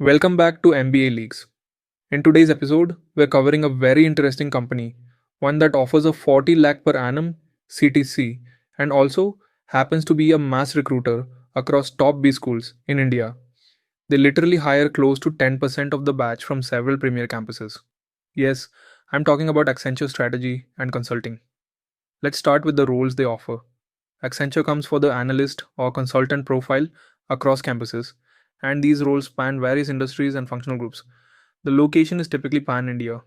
Welcome back to MBA Leaks. In today's episode, we're covering a very interesting company, one that offers a 40 lakh per annum CTC and also happens to be a mass recruiter across top B schools in India. They literally hire close to 10% of the batch from several premier campuses. Yes, I'm talking about Accenture Strategy and Consulting. Let's start with the roles they offer. Accenture comes for the analyst or consultant profile across campuses, and these roles span various industries and functional groups. The location is typically pan India.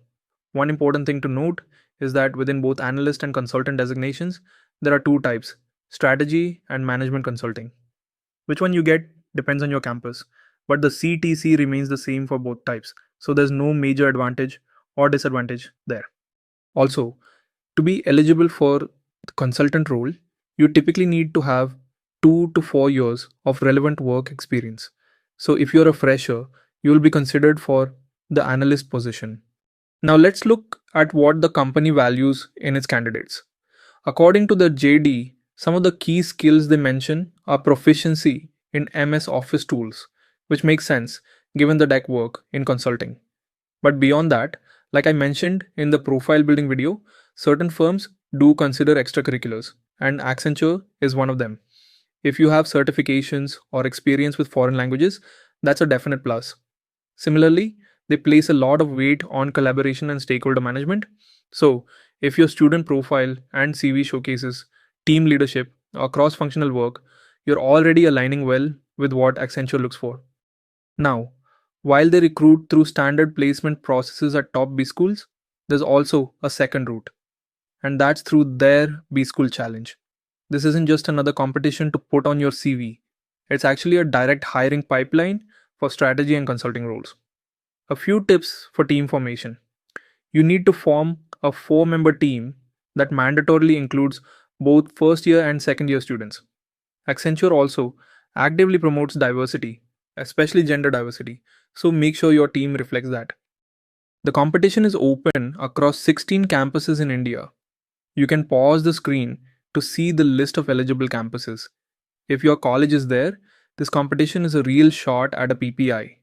One important thing to note is that within both analyst and consultant designations, there are two types: strategy and management consulting. Which one you get depends on your campus, but the CTC remains the same for both types, so there's no major advantage or disadvantage there. Also, to be eligible for the consultant role, you typically need to have 2 to 4 years of relevant work experience. So, if you're a fresher, you will be considered for the analyst position. Now, let's look at what the company values in its candidates. According to the JD, some of the key skills they mention are proficiency in MS Office tools, which makes sense given the deck work in consulting. But beyond that, like I mentioned in the profile building video, certain firms do consider extracurriculars, and Accenture is one of them. If you have certifications or experience with foreign languages, that's a definite plus. Similarly, they place a lot of weight on collaboration and stakeholder management. So, if your student profile and CV showcases team leadership or cross functional work, you're already aligning well with what Accenture looks for. Now, while they recruit through standard placement processes at top B schools, there's also a second route, and that's through their B School Challenge. This isn't just another competition to put on your CV, it's actually a direct hiring pipeline for strategy and consulting roles. A few tips for team formation: you need to form a 4 member team that mandatorily includes both first year and second year students. Accenture also actively promotes diversity, especially gender diversity, so make sure your team reflects that. The competition is open across 16 campuses in India. You can pause the screen to see the list of eligible campuses. If your college is there, this competition is a real shot at a PPI.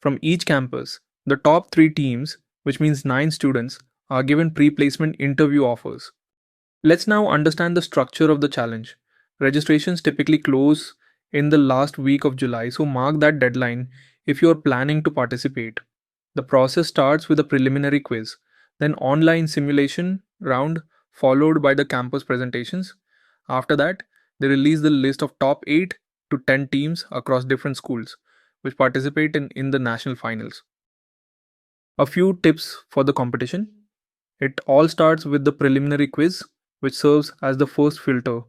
From each campus, the top 3 teams, which means 9 students, are given pre placement interview offers. Let's now understand the structure of the challenge. Registrations typically close in the last week of July, so mark that deadline if you are planning to participate. The process starts with a preliminary quiz, then online simulation round followed by the campus presentations. After that, they release the list of top 8 to 10 teams across different schools which participate in the national finals. A few tips for the competition. It all starts with the preliminary quiz, which serves as the first filter.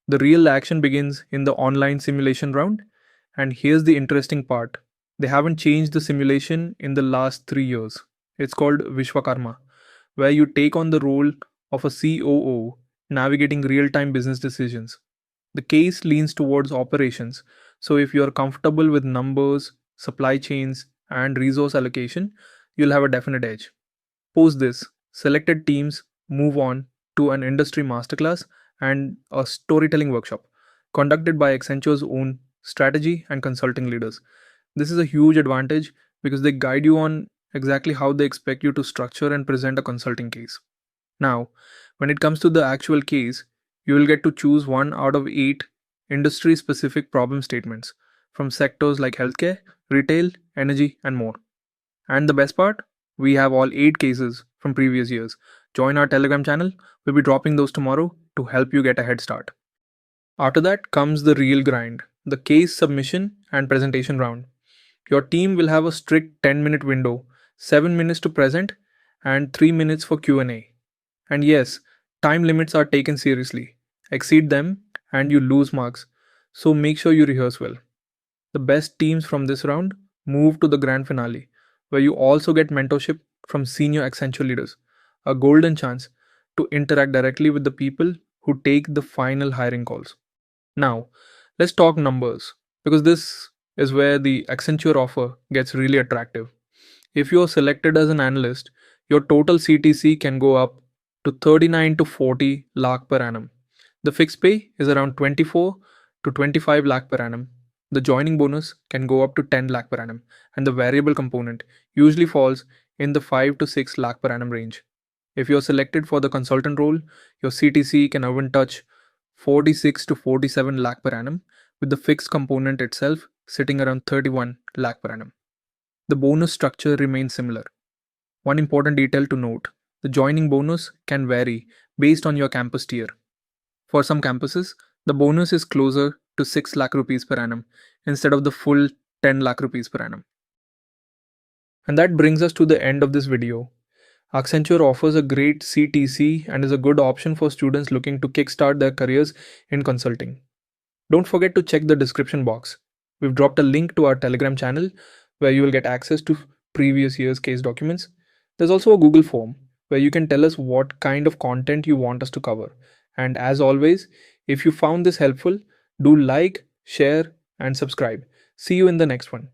The real action begins in the online simulation round, and here's the interesting part: they haven't changed the simulation in the last 3 years. It's called Vishwakarma, where you take on the role of a COO navigating real time business decisions. The case leans towards operations, so if you're comfortable with numbers, supply chains, and resource allocation, you'll have a definite edge. Post this, selected teams move on to an industry masterclass and a storytelling workshop conducted by Accenture's own strategy and consulting leaders. This is a huge advantage because they guide you on exactly how they expect you to structure and present a consulting case. Now, when it comes to the actual case, you will get to choose one out of 8 industry specific problem statements from sectors like healthcare, retail, energy, and more. And the best part? We have all 8 cases from previous years. Join our Telegram channel, we'll be dropping those tomorrow to help you get a head start. After that comes the real grind, the case submission and presentation round. Your team will have a strict 10-minute window, 7 minutes to present, and 3 minutes for Q&A. And yes, time limits are taken seriously. Exceed them and you lose marks, so make sure you rehearse well. The best teams from this round move to the grand finale, where you also get mentorship from senior Accenture leaders, a golden chance to interact directly with the people who take the final hiring calls. Now, let's talk numbers, because this is where the Accenture offer gets really attractive. If you are selected as an analyst, your total CTC can go up to 39 to 40 lakh per annum. The fixed pay is around 24 to 25 lakh per annum. the joining bonus can go up to 10 lakh per annum, and the variable component usually falls in the 5 to 6 lakh per annum range. If you're selected for the consultant role, your CTC can even touch 46 to 47 lakh per annum, with the fixed component itself sitting around 31 lakh per annum. The bonus structure remains similar. One important detail to note: the joining bonus can vary based on your campus tier. For some campuses, the bonus is closer to 6 lakh rupees per annum instead of the full 10 lakh rupees per annum. And that brings us to the end of this video. Accenture offers a great CTC and is a good option for students looking to kickstart their careers in consulting. Don't forget to check the description box. We've dropped a link to our Telegram channel where you will get access to previous year's case documents. There's also a Google form where you can tell us what kind of content you want us to cover. And as always, if you found this helpful, do like, share, and subscribe. See you in the next one.